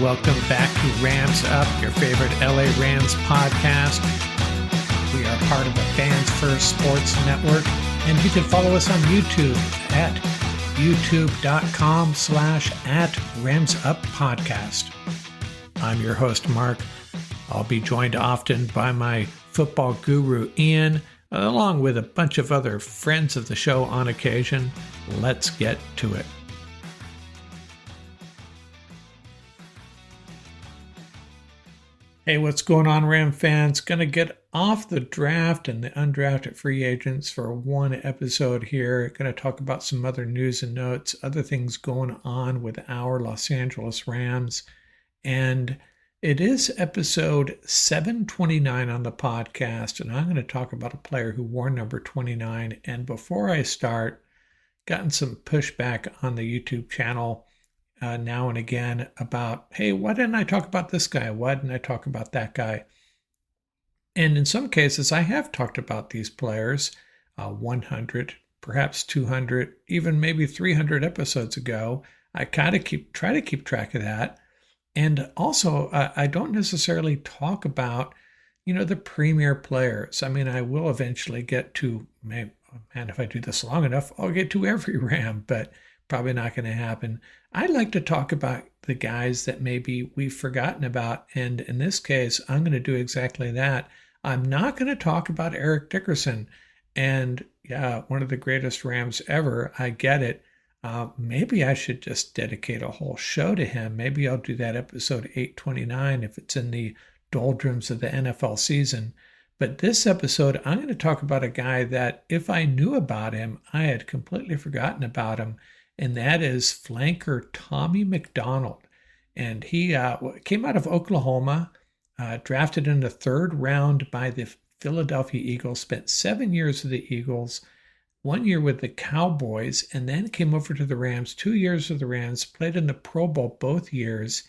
Welcome back to Rams Up, your favorite LA Rams podcast. We are part of the Fans First Sports Network, and you can follow us on YouTube at youtube.com/@RamsUpPodcast. I'm your host, Mark. I'll be joined often by my football guru, Ian, along with a bunch of other friends of the show on occasion. Let's get to it. Hey, what's going on, Ram fans? Going to get off the draft and the undrafted free agents for one episode here. Going to talk about some other news and notes, other things going on with our Los Angeles Rams. And it is episode 729 on the podcast, and I'm going to talk about a player who wore number 29. And before I start, gotten some pushback on the YouTube channel now and again about, hey, why didn't I talk about this guy? Why didn't I talk about that guy? And in some cases, I have talked about these players 100, perhaps 200, even maybe 300 episodes ago. I kind of try to keep track of that. And also, I don't necessarily talk about, the premier players. I mean, I will eventually get to, man, if I do this long enough, I'll get to every Ram, but probably not going to happen. I like to talk about the guys that maybe we've forgotten about. And in this case, I'm going to do exactly that. I'm not going to talk about Eric Dickerson. And yeah, one of the greatest Rams ever. I get it. Maybe I should just dedicate a whole show to him. Maybe I'll do that episode 829 if it's in the doldrums of the NFL season. But this episode, I'm going to talk about a guy that if I knew about him, I had completely forgotten about him. And that is flanker Tommy McDonald. And he came out of Oklahoma, drafted in the third round by the Philadelphia Eagles, spent 7 years with the Eagles, 1 year with the Cowboys, and then came over to the Rams, 2 years with the Rams, played in the Pro Bowl both years,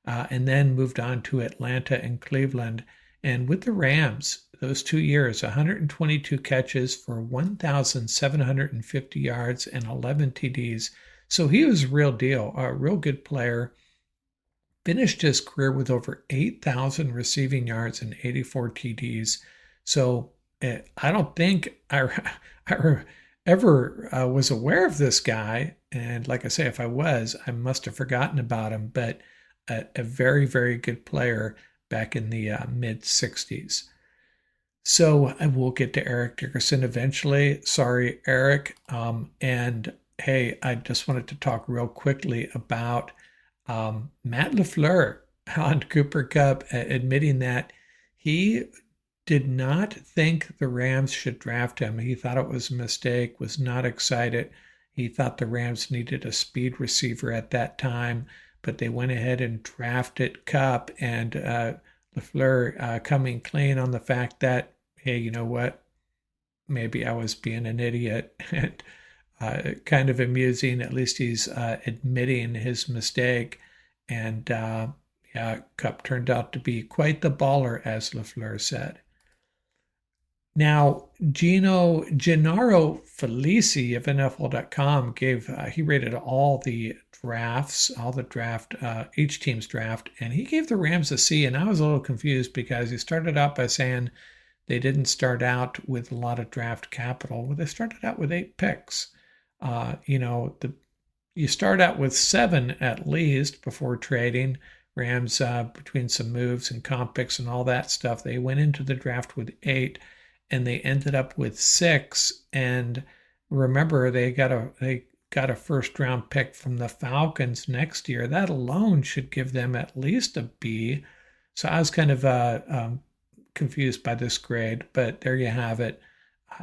and then moved on to Atlanta and Cleveland. And with the Rams, those 2 years, 122 catches for 1,750 yards and 11 TDs. So he was a real deal, a real good player. Finished his career with over 8,000 receiving yards and 84 TDs. So I don't think I ever was aware of this guy. And like I say, if I was, I must have forgotten about him. But a very, very good player back in the mid-60s. So I will get to Eric Dickerson eventually. Sorry, Eric. And hey, I just wanted to talk real quickly about Matt LaFleur on Cooper Kupp admitting that he did not think the Rams should draft him. He thought it was a mistake, was not excited. He thought the Rams needed a speed receiver at that time, but they went ahead and drafted Kupp, and LaFleur coming clean on the fact that, hey, you know what? Maybe I was being an idiot. And kind of amusing. At least he's admitting his mistake. And Kupp turned out to be quite the baller, as LaFleur said. Now, Gennaro Felici of NFL.com he rated all the drafts, each team's draft, and he gave the Rams a C. And I was a little confused because he started out by saying they didn't start out with a lot of draft capital. Well, they started out with 8 picks. You start out with 7 at least before trading. Rams, between some moves and comp picks and all that stuff, they went into the draft with 8, and they ended up with 6. And remember, they got a first round pick from the Falcons next year. That alone should give them at least a B. So I was kind of confused by this grade, but there you have it.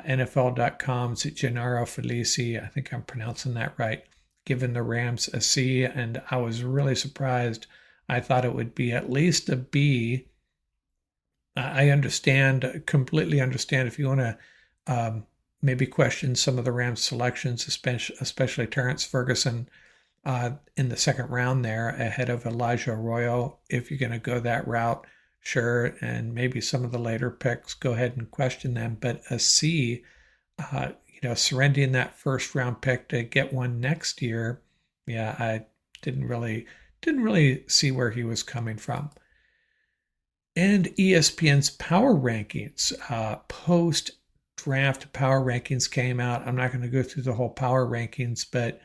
NFL.com's Gennaro Felici, I think I'm pronouncing that right, giving the Rams a C, and I was really surprised. I thought it would be at least a B. I completely understand if you want to maybe question some of the Rams selections, especially Terrence Ferguson in the second round there ahead of Elijah Arroyo. If you're going to go that route, sure, and maybe some of the later picks, go ahead and question them. But a C, surrendering that first round pick to get one next year, yeah, I didn't really didn't really see where he was coming from. And ESPN's power rankings, post draft power rankings came out. I'm not going to go through the whole power rankings, but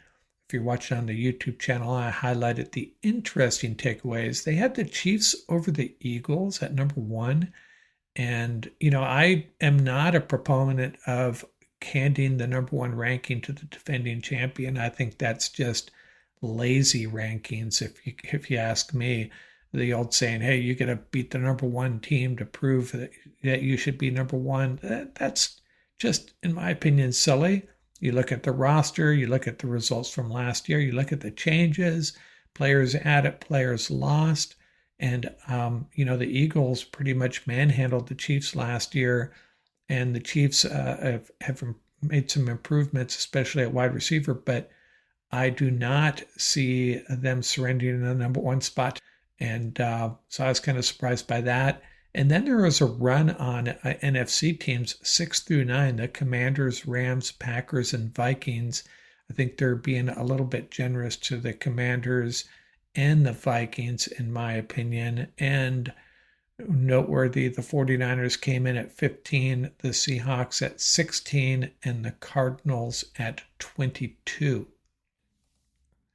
if you're watching on the YouTube channel, I highlighted the interesting takeaways. They had the Chiefs over the Eagles at number one. And, I am not a proponent of handing the number one ranking to the defending champion. I think that's just lazy rankings, if you ask me. The old saying, hey, you got to beat the number one team to prove that you should be number one. That's just, in my opinion, silly. You look at the roster, you look at the results from last year, you look at the changes, players added, players lost. And, the Eagles pretty much manhandled the Chiefs last year. And the Chiefs have made some improvements, especially at wide receiver. But I do not see them surrendering the number one spot. And so I was kind of surprised by that. And then there was a run on NFC teams 6 through 9, the Commanders, Rams, Packers, and Vikings. I think they're being a little bit generous to the Commanders and the Vikings, in my opinion. And noteworthy, the 49ers came in at 15, the Seahawks at 16, and the Cardinals at 22.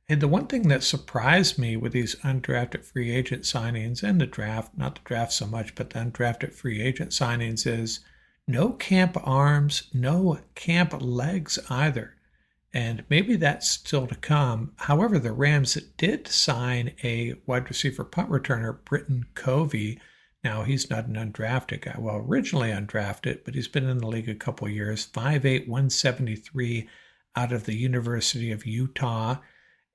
And the one thing that surprised me with these undrafted free agent signings and the draft, not the draft so much, but the undrafted free agent signings, is no camp arms, no camp legs either. And maybe that's still to come. However, the Rams did sign a wide receiver punt returner, Britton Covey. Now, he's not an undrafted guy. Well, originally undrafted, but he's been in the league a couple of years. 5'8", 173 out of the University of Utah.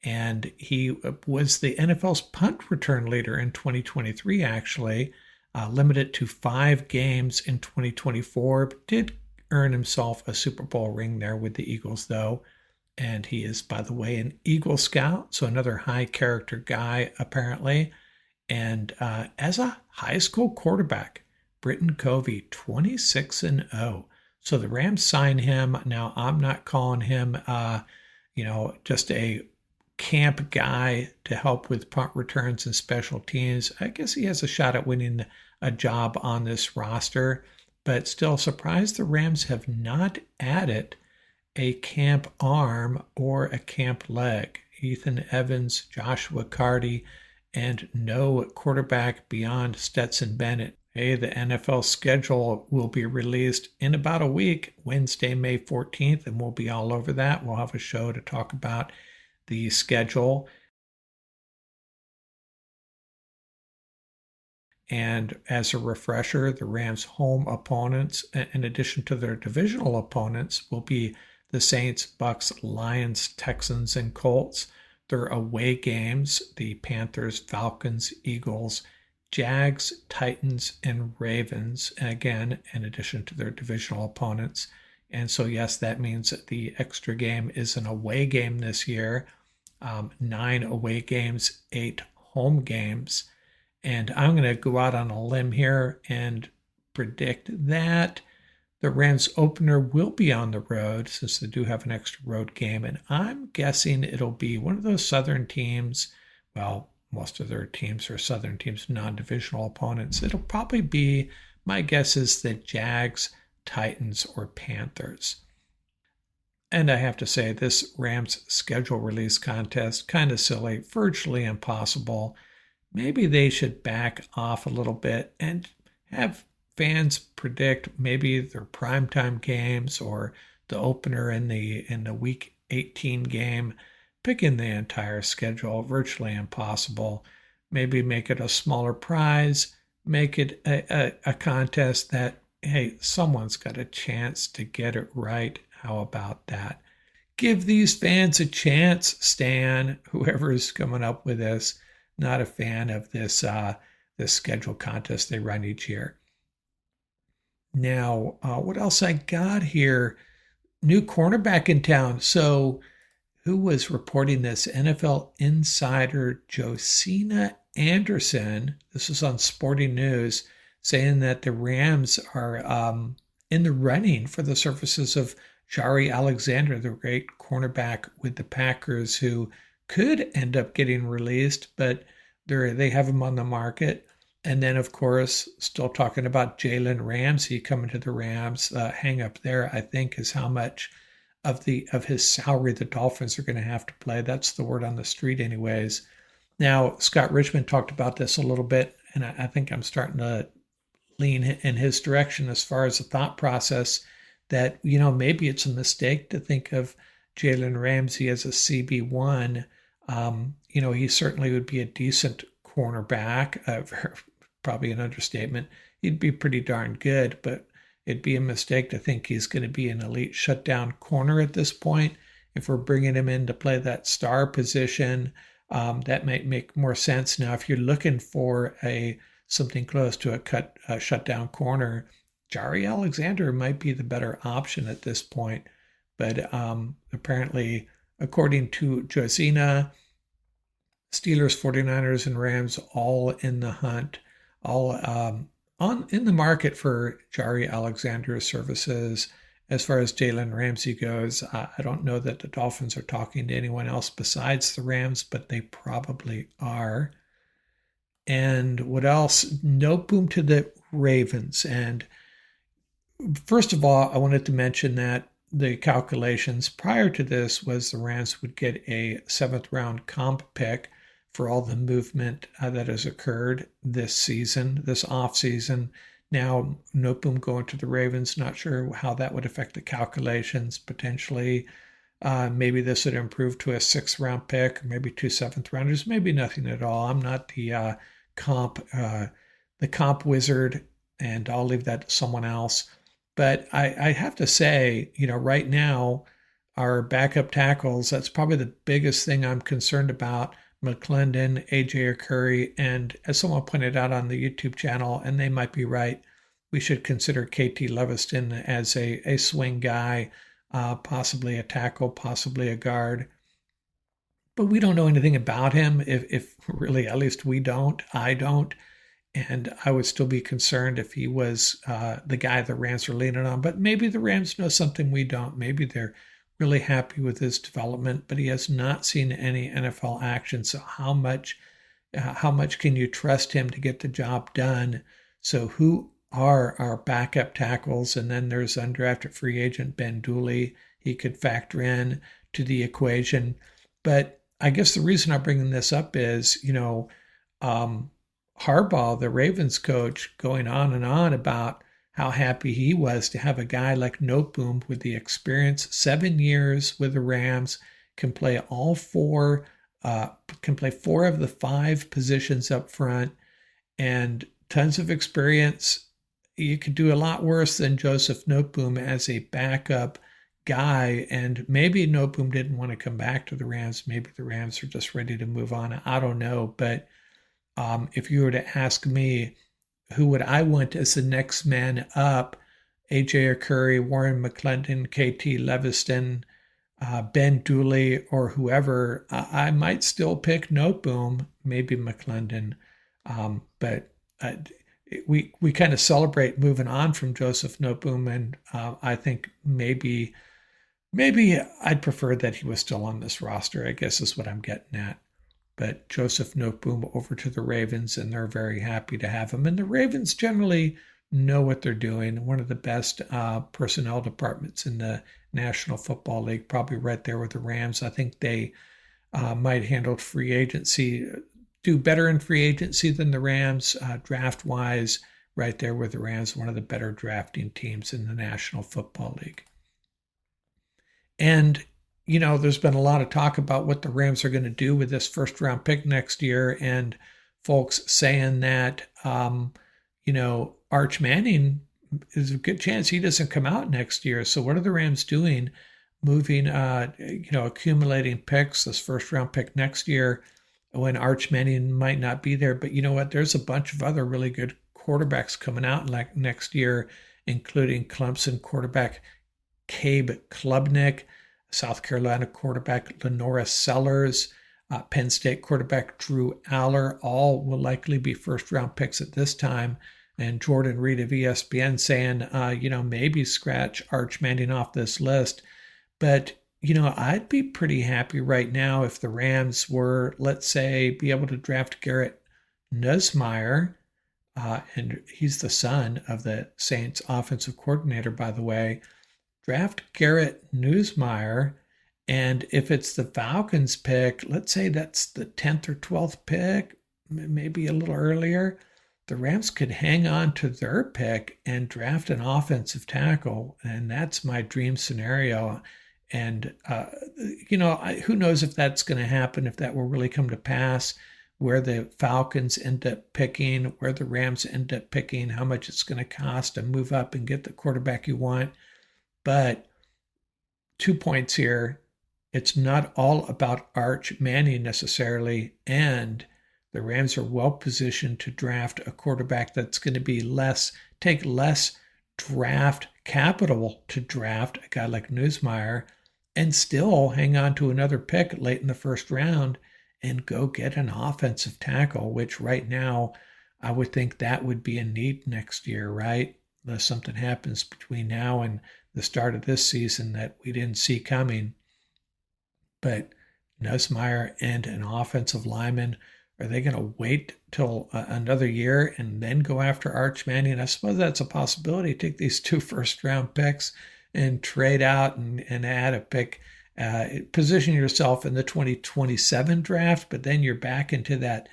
And he was the NFL's punt return leader in 2023, actually, limited to 5 games in 2024, but did earn himself a Super Bowl ring there with the Eagles, though. And he is, by the way, an Eagle Scout, so another high character guy, apparently. And as a high school quarterback, Britton Covey, 26-0. So the Rams sign him. Now, I'm not calling him, just a camp guy to help with punt returns and special teams. I guess he has a shot at winning a job on this roster, but still surprised the Rams have not added a camp arm or a camp leg. Ethan Evans, Joshua Carty, and no quarterback beyond Stetson Bennett. Hey, the NFL schedule will be released in about a week, Wednesday, May 14th, and we'll be all over that. We'll have a show to talk about the schedule. And as a refresher, the Rams' home opponents, in addition to their divisional opponents, will be the Saints, Bucks, Lions, Texans, and Colts. Their away games, the Panthers, Falcons, Eagles, Jags, Titans, and Ravens, again, in addition to their divisional opponents. And so, yes, that means that the extra game is an away game this year. 9 away games, 8 home games. And I'm going to go out on a limb here and predict that the Rams opener will be on the road, since they do have an extra road game. And I'm guessing it'll be one of those Southern teams. Well, most of their teams are Southern teams, non-divisional opponents. It'll probably be, my guess is the Jags, Titans, or Panthers. And I have to say, this Rams schedule release contest, kind of silly, virtually impossible. Maybe they should back off a little bit and have fans predict maybe their primetime games or the opener in the Week 18 game. Picking the entire schedule, virtually impossible. Maybe make it a smaller prize. Make it a contest that, hey, someone's got a chance to get it right. How about that? Give these fans a chance, Stan, whoever is coming up with this. Not a fan of this schedule contest they run each year. Now, what else I got here? New cornerback in town. So who was reporting this? NFL insider Josina Anderson. This is on Sporting News, saying that the Rams are in the running for the services of Jari Alexander, the great cornerback with the Packers, who could end up getting released, but they have him on the market. And then, of course, still talking about Jalen Ramsey coming to the Rams. Hang up there, I think, is how much of his salary the Dolphins are going to have to play. That's the word on the street, anyways. Now, Scott Richmond talked about this a little bit, and I think I'm starting to lean in his direction as far as the thought process that, maybe it's a mistake to think of Jalen Ramsey as a CB1. He certainly would be a decent cornerback, probably an understatement. He'd be pretty darn good, but it'd be a mistake to think he's going to be an elite shutdown corner at this point. If we're bringing him in to play that star position, that might make more sense. Now, if you're looking for something close to a shutdown corner, Jari Alexander might be the better option at this point. But apparently, according to Josina, Steelers, 49ers, and Rams all in the hunt, all in the market for Jari Alexander's services. As far as Jalen Ramsey goes, I don't know that the Dolphins are talking to anyone else besides the Rams, but they probably are. And what else? No boom to the Ravens. And first of all, I wanted to mention that the calculations prior to this was the Rams would get a 7th round comp pick for all the movement that has occurred this season, this off season. Now, Noteboom going to the Ravens, not sure how that would affect the calculations. Potentially, maybe this would improve to a 6th round pick, or maybe 2 7th rounders, maybe nothing at all. I'm not the comp wizard, and I'll leave that to someone else. But I have to say, right now, our backup tackles, that's probably the biggest thing I'm concerned about. McClendon, AJ Curry, and as someone pointed out on the YouTube channel, and they might be right, we should consider KT Leviston as a swing guy, possibly a tackle, possibly a guard. But we don't know anything about him. If really, at least I don't. And I would still be concerned if he was the guy the Rams are leaning on. But maybe the Rams know something we don't. Maybe they're really happy with his development, but he has not seen any NFL action. So how much can you trust him to get the job done? So who are our backup tackles? And then there's undrafted free agent Ben Dooley. He could factor in to the equation. But I guess the reason I'm bringing this up is, Harbaugh, the Ravens coach, going on and on about how happy he was to have a guy like Noteboom with the experience, 7 years with the Rams, can play all four, can play 4 of the 5 positions up front, and tons of experience. You could do a lot worse than Joseph Noteboom as a backup guy, and maybe Noteboom didn't want to come back to the Rams. Maybe the Rams are just ready to move on. I don't know, but if you were to ask me, who would I want as the next man up? AJ Curry, Warren McClendon, KT Leviston, Ben Dooley, or whoever. I might still pick Noteboom, maybe McClendon, but we kind of celebrate moving on from Joseph Noteboom, and I think maybe I'd prefer that he was still on this roster, I guess is what I'm getting at. But Joseph Noteboom over to the Ravens, and they're very happy to have him. And the Ravens generally know what they're doing. One of the best personnel departments in the National Football League, probably right there with the Rams. I think they might handle free agency, do better in free agency than the Rams, draft-wise, right there with the Rams, one of the better drafting teams in the National Football League. And there's been a lot of talk about what the Rams are going to do with this 1st round pick next year, and folks saying that, Arch Manning is a good chance he doesn't come out next year. So what are the Rams doing? Moving, accumulating picks, this 1st round pick next year when Arch Manning might not be there. But you know what? There's a bunch of other really good quarterbacks coming out like next year, including Clemson quarterback Cabe Klubnik, South Carolina quarterback Lenora Sellers, Penn State quarterback Drew Aller, all will likely be 1st round picks at this time. And Jordan Reed of ESPN saying, maybe scratch Arch Manning off this list. But I'd be pretty happy right now if the Rams were, let's say, be able to draft Garrett Nussmeier, and he's the son of the Saints offensive coordinator, by the way. Draft Garrett Nussmeier, and if it's the Falcons pick, let's say that's the 10th or 12th pick, maybe a little earlier, the Rams could hang on to their pick and draft an offensive tackle, and that's my dream scenario. And who knows if that's going to happen, if that will really come to pass, where the Falcons end up picking, where the Rams end up picking, how much it's going to cost to move up and get the quarterback you want. But 2 points here. It's not all about Arch Manning necessarily, and the Rams are well positioned to draft a quarterback that's going to take less draft capital to draft a guy like Nussmeier and still hang on to another pick late in the first round and go get an offensive tackle, which right now I would think that would be a need next year, right? Unless something happens between now and the start of this season that we didn't see coming. But Nussmeier and an offensive lineman, are they going to wait till another year and then go after Arch Manning? I suppose that's a possibility. Take these 2 first-round picks and trade out and add a pick. Position yourself in the 2027 draft, but then you're back into that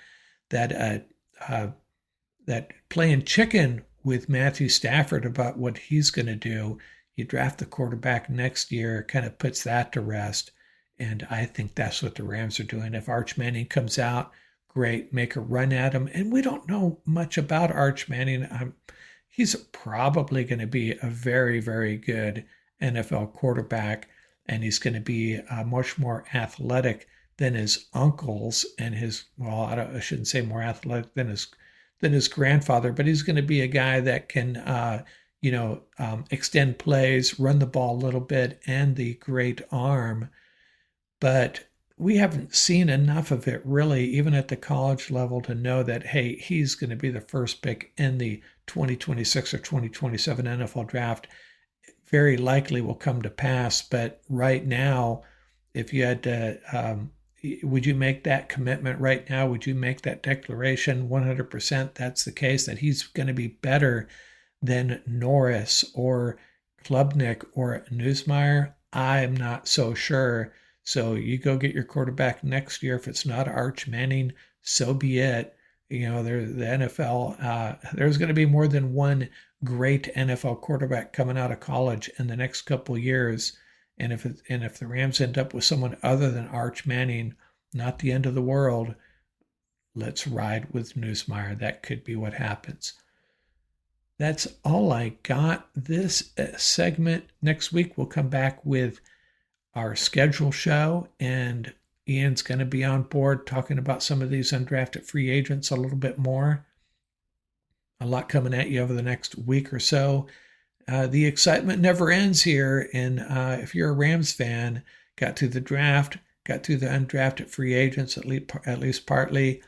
playing chicken with Matthew Stafford about what he's going to do. You draft the quarterback next year, kind of puts that to rest. And I think that's what the Rams are doing. If Arch Manning comes out, great, make a run at him. And we don't know much about Arch Manning. He's probably going to be a very, very good NFL quarterback, and he's going to be much more athletic than his uncles and I shouldn't say more athletic than his grandfather, but he's going to be a guy that can, extend plays, run the ball a little bit, and the great arm. But we haven't seen enough of it really, even at the college level, to know that, hey, he's going to be the first pick in the 2026 or 2027 NFL draft. Very likely will come to pass. But right now, if you had to, would you make that commitment right now? Would you make that declaration 100%? That's the case, that he's going to be better than Norris or Klubnik or Nussmeier? I'm not so sure. So you go get your quarterback next year. If it's not Arch Manning, so be it. The NFL, there's going to be more than one great NFL quarterback coming out of college in the next couple of years. And if the Rams end up with someone other than Arch Manning, not the end of the world. Let's ride with Nussmeier. That could be what happens. That's all I got this segment. Next week, we'll come back with our schedule show, and Ian's going to be on board talking about some of these undrafted free agents a little bit more. A lot coming at you over the next week or so. The excitement never ends here, and if you're a Rams fan, got through the draft, got through the undrafted free agents at least partly,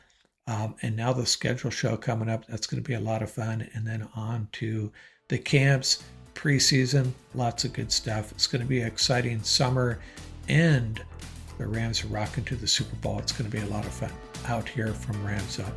and now the schedule show coming up. That's going to be a lot of fun, and then on to the camps, preseason, lots of good stuff. It's going to be an exciting summer, and the Rams are rocking to the Super Bowl. It's going to be a lot of fun out here from Rams Up.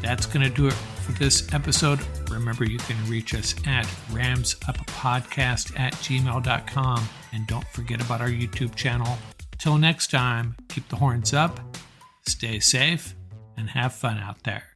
That's going to do it for this episode. Remember, you can reach us at ramsuppodcast@gmail.com. And don't forget about our YouTube channel. Till next time, keep the horns up, stay safe, and have fun out there.